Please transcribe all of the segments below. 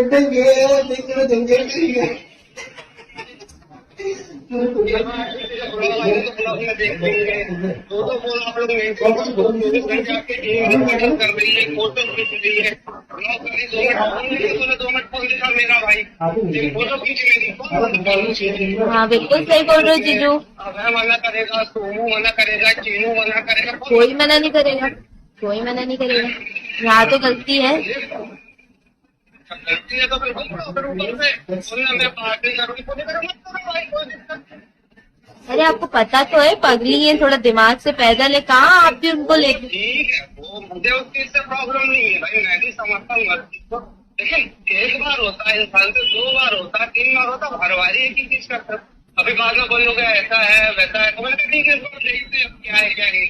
हाँ बिल्कुल सही बोल रहे हो जीजू। मना करेगा, सोमू मना करेगा, चीनू मना करेगा, कोई मना नहीं करेगा, कोई मना नहीं करेगा। यहाँ तो गलती है। गलती है तो फिर ऊपर से मैं पार्टी करूंगी, मत करो भाई, कोई दिक्कत। अरे आपको पता तो है पगली है, थोड़ा दिमाग से पैदल है, कहाँ आप भी उनको लेके। ठीक है, वो मुझे उस चीज से प्रॉब्लम नहीं है भाई, मैं भी समझता हूँ हर चीज को, लेकिन एक बार होता है इंसान से, 2 बार होता है, 3 बार होता है, हर बारी एक ही चीज करता है। अभी बाद में बोलोगे ऐसा है वैसा है, तो मैंने कहा ठीक है, इसको देखते हैं क्या है क्या नहीं।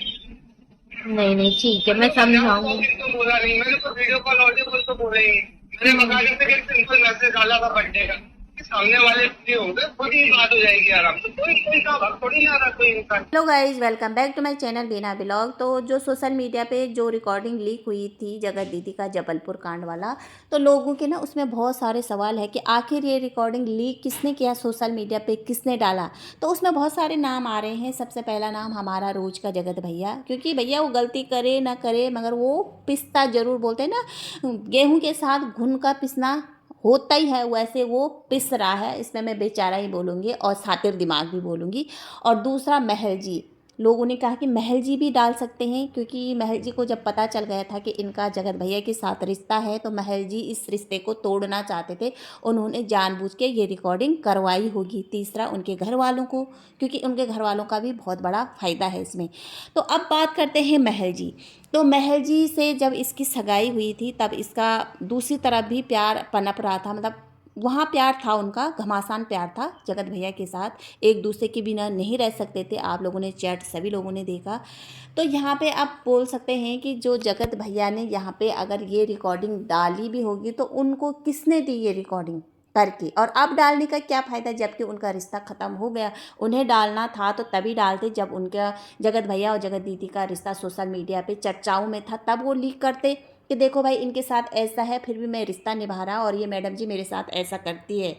नहीं ठीक है, मैं समझाऊंगी। तो बोला नहीं मैंने, तो वीडियो कॉल ऑडियो तो बोला ही नहीं। मैंने मंगा के एक सिंपल मैसेज डाला था बर्थडे का, सामने वाले फ्री होंगे, खुद ही बात हो जाएगी आराम से, कोई का भाग थोड़ी ना रहा कोई इंसान। Hello guys, welcome back to my channel Bina blog. तो जो सोशल मीडिया पे जो रिकॉर्डिंग लीक हुई थी जगत दीदी का जबलपुर कांड वाला, तो लोगों के ना उसमें बहुत सारे सवाल है कि आखिर ये रिकॉर्डिंग लीक किसने किया, सोशल मीडिया पे किसने डाला। तो उसमें बहुत सारे नाम आ रहे हैं। सबसे पहला नाम हमारा रोज का जगत भैया, क्योंकि भैया वो गलती करे ना करे मगर वो पिसता जरूर, बोलते हैं ना गेहूँ के साथ घुन का पिसना होता ही है, वैसे वो पिस रहा है। इसमें मैं बेचारा ही बोलूँगी और सातिर दिमाग भी बोलूँगी। और दूसरा महल जी, लोगों ने कहा कि महल जी भी डाल सकते हैं, क्योंकि महल जी को जब पता चल गया था कि इनका जगत भैया के साथ रिश्ता है तो महल जी इस रिश्ते को तोड़ना चाहते थे, उन्होंने जानबूझ के ये रिकॉर्डिंग करवाई होगी। तीसरा उनके घर वालों को, क्योंकि उनके घर वालों का भी बहुत बड़ा फ़ायदा है इसमें। तो अब बात करते हैं महल जी। तो महल जी से जब इसकी सगाई हुई थी तब इसका दूसरी तरफ भी प्यार पनप रहा था, मतलब वहाँ प्यार था, उनका घमासान प्यार था जगत भैया के साथ, एक दूसरे के बिना नहीं रह सकते थे। आप लोगों ने चैट सभी लोगों ने देखा। तो यहाँ पे आप बोल सकते हैं कि जो जगत भैया ने यहाँ पे अगर ये रिकॉर्डिंग डाली भी होगी तो उनको किसने दी ये रिकॉर्डिंग करके, और अब डालने का क्या फ़ायदा जबकि उनका रिश्ता ख़त्म हो गया। उन्हें डालना था तो तभी डालते जब उनका जगत भैया और जगत दीदी का रिश्ता सोशल मीडिया पे चर्चाओं में था, तब वो लीक करते कि देखो भाई इनके साथ ऐसा है फिर भी मैं रिश्ता निभा रहा और ये मैडम जी मेरे साथ ऐसा करती है।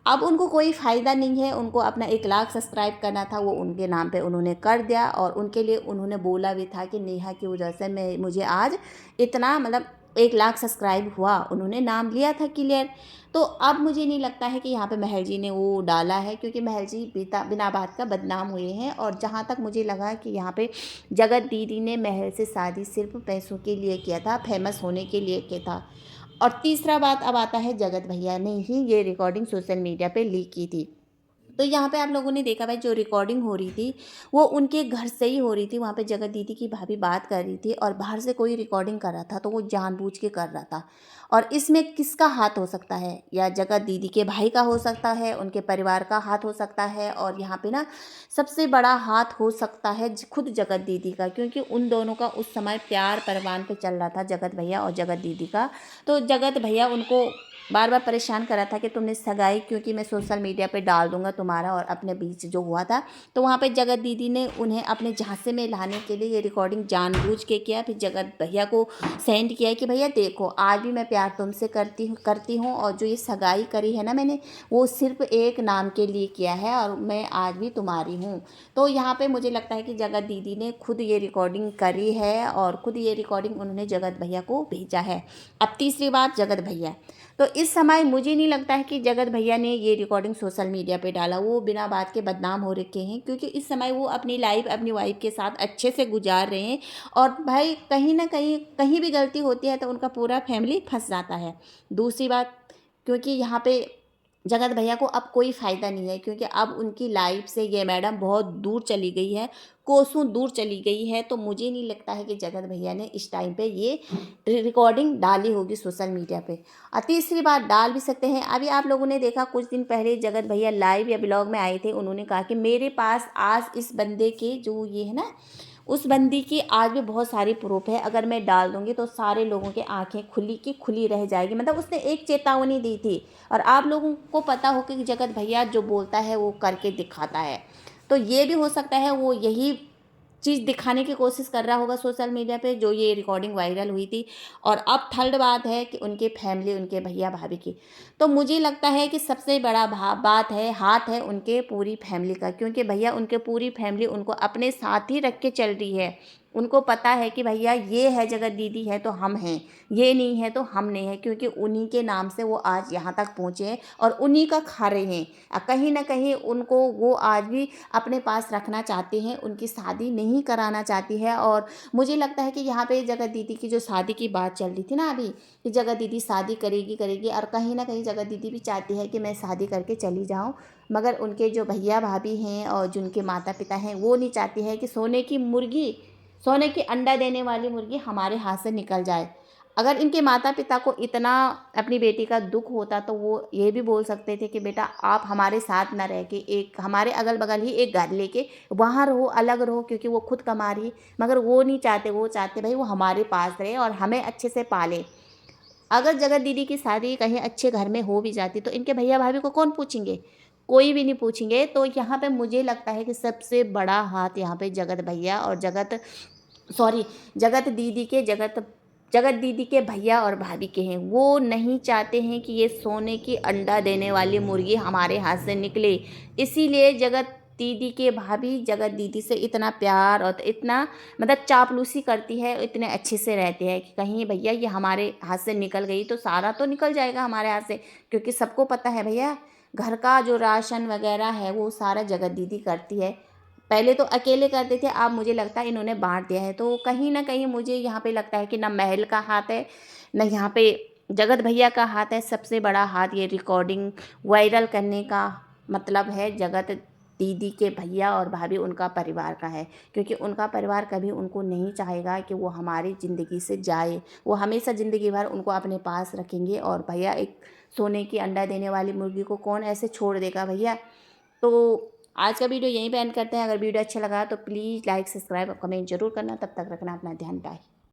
अब उनको कोई फ़ायदा नहीं है, उनको अपना 1 लाख सब्सक्राइब करना था, वो उनके नाम पे उन्होंने कर दिया। और उनके लिए उन्होंने बोला भी था कि नेहा की वजह से मुझे आज इतना, मतलब 1 लाख सब्सक्राइब हुआ, उन्होंने नाम लिया था क्लियर। तो अब मुझे नहीं लगता है कि यहाँ पे महल जी ने वो डाला है, क्योंकि महल जी बिना बात का बदनाम हुए हैं। और जहाँ तक मुझे लगा कि यहाँ पे जगत दीदी ने महल से शादी सिर्फ पैसों के लिए किया था, फेमस होने के लिए किया था। और तीसरा बात अब आता है, जगत भैया ने ही ये रिकॉर्डिंग सोशल मीडिया पे लीक की थी। तो यहाँ पे आप लोगों ने देखा भाई जो रिकॉर्डिंग हो रही थी वो उनके घर से ही हो रही थी। वहाँ पे जगत दीदी की भाभी बात कर रही थी और बाहर से कोई रिकॉर्डिंग कर रहा था, तो वो जानबूझ के कर रहा था। और इसमें किसका हाथ हो सकता है? या जगत दीदी के भाई का हो सकता है, उनके परिवार का हाथ हो सकता है, और यहाँ पे ना सबसे बड़ा हाथ हो सकता है खुद जगत दीदी का, क्योंकि उन दोनों का उस समय प्यार परवान पे चल रहा था, जगत भैया और जगत दीदी का। तो जगत भैया उनको बार बार परेशान कर रहा था कि तुमने सगाई, क्योंकि मैं सोशल मीडिया पे डाल दूंगा तुम्हारा और अपने बीच जो हुआ था। तो वहाँ पे जगत दीदी ने उन्हें अपने झांसे में लाने के लिए ये रिकॉर्डिंग जानबूझ के किया। फिर जगत भैया को सेंड किया कि भैया देखो आज भी मैं प्यार तुमसे करती हूँ और जो ये सगाई करी है ना मैंने, वो सिर्फ एक नाम के लिए किया है और मैं आज भी तुम्हारी हूँ। तो यहाँ पर मुझे लगता है कि जगत दीदी ने खुद ये रिकॉर्डिंग करी है और खुद ये रिकॉर्डिंग उन्होंने जगत भैया को भेजा है। अब तीसरी बात, जगत भैया, तो इस समय मुझे नहीं लगता है कि जगत भैया ने ये रिकॉर्डिंग सोशल मीडिया पे डाला। वो बिना बात के बदनाम हो रखे हैं, क्योंकि इस समय वो अपनी लाइफ अपनी वाइफ के साथ अच्छे से गुजार रहे हैं। और भाई कहीं ना कहीं कहीं भी गलती होती है तो उनका पूरा फैमिली फंस जाता है। दूसरी बात, क्योंकि यहाँ पे जगत भैया को अब कोई फ़ायदा नहीं है, क्योंकि अब उनकी लाइफ से ये मैडम बहुत दूर चली गई है, कोसों दूर चली गई है। तो मुझे नहीं लगता है कि जगत भैया ने इस टाइम पे ये रिकॉर्डिंग डाली होगी सोशल मीडिया पे। और तीसरी बात, डाल भी सकते हैं। अभी आप लोगों ने देखा कुछ दिन पहले जगत भैया लाइव या ब्लॉग में आए थे, उन्होंने कहा कि मेरे पास आज इस बंदे के जो ये है ना, उस बंदी की आज भी बहुत सारी प्रूफ है, अगर मैं डाल दूंगी तो सारे लोगों की आंखें खुली की खुली रह जाएगी। मतलब उसने एक चेतावनी दी थी। और आप लोगों को पता हो कि जगत भैया जो बोलता है वो करके दिखाता है। तो ये भी हो सकता है वो यही चीज़ दिखाने की कोशिश कर रहा होगा सोशल मीडिया पे, जो ये रिकॉर्डिंग वायरल हुई थी। और अब थर्ड बात है कि उनके फैमिली, उनके भैया भाभी की। तो मुझे लगता है कि सबसे बड़ा बात है, हाथ है उनके पूरी फैमिली का, क्योंकि भैया उनके पूरी फैमिली उनको अपने साथ ही रख के चल रही है। उनको पता है कि भैया ये है जगत दीदी है तो हम हैं, ये नहीं है तो हम नहीं है, क्योंकि उन्हीं के नाम से वो आज यहाँ तक पहुँचे हैं और उन्हीं का खा रहे हैं। कहीं ना कहीं उनको वो आज भी अपने पास रखना चाहते हैं, उनकी शादी नहीं कराना चाहती है। और मुझे लगता है कि यहाँ पे जगत दीदी की जो शादी की बात चल रही थी ना अभी, कि जगत दीदी शादी करेगी करेगी, और कहीं ना कहीं जगत दीदी भी चाहती है कि मैं शादी करके चली जाऊँ। मगर उनके जो भैया भाभी हैं और जो उनके माता पिता हैं, वो नहीं चाहती है कि सोने की अंडा देने वाली मुर्गी हमारे हाथ से निकल जाए। अगर इनके माता पिता को इतना अपनी बेटी का दुख होता तो वो ये भी बोल सकते थे कि बेटा आप हमारे साथ ना रह के एक हमारे अगल बगल ही एक घर लेके वहाँ रहो, अलग रहो, क्योंकि वो खुद कमा रही है। मगर वो नहीं चाहते, वो चाहते भाई वो हमारे पास रहे और हमें अच्छे से पाले। अगर जगत दीदी की शादी कहीं अच्छे घर में हो भी जाती तो इनके भैया भाभी को कौन पूछेंगे? कोई भी नहीं पूछेंगे। तो यहाँ पे मुझे लगता है कि सबसे बड़ा हाथ यहाँ पे जगत भैया और जगत दीदी के जगत दीदी के भैया और भाभी के हैं। वो नहीं चाहते हैं कि ये सोने की अंडा देने वाली मुर्गी हमारे हाथ से निकले। इसीलिए जगत दीदी के भाभी जगत दीदी से इतना प्यार और इतना मतलब चापलूसी करती है, इतने अच्छे से रहते हैं कि कहीं भैया ये हमारे हाथ से निकल गई तो सारा तो निकल जाएगा हमारे हाथ से। क्योंकि सबको पता है भैया, घर का जो राशन वगैरह है वो सारा जगत दीदी करती है। पहले तो अकेले करते थे, अब मुझे लगता है इन्होंने बाँट दिया है। तो कहीं न कहीं मुझे यहाँ पे लगता है कि ना महल का हाथ है, ना यहाँ पे जगत भैया का हाथ है। सबसे बड़ा हाथ ये रिकॉर्डिंग वायरल करने का मतलब है जगत दीदी के भैया और भाभी, उनका परिवार का है। क्योंकि उनका परिवार कभी उनको नहीं चाहेगा कि वो हमारी ज़िंदगी से जाए। वो हमेशा ज़िंदगी भर उनको अपने पास रखेंगे। और भैया एक सोने की अंडा देने वाली मुर्गी को कौन ऐसे छोड़ देगा भैया। तो आज का वीडियो यहीं पे एंड करते हैं। अगर वीडियो अच्छा लगा तो प्लीज़ लाइक, सब्सक्राइब और कमेंट जरूर करना। तब तक रखना अपना ध्यान। बाय।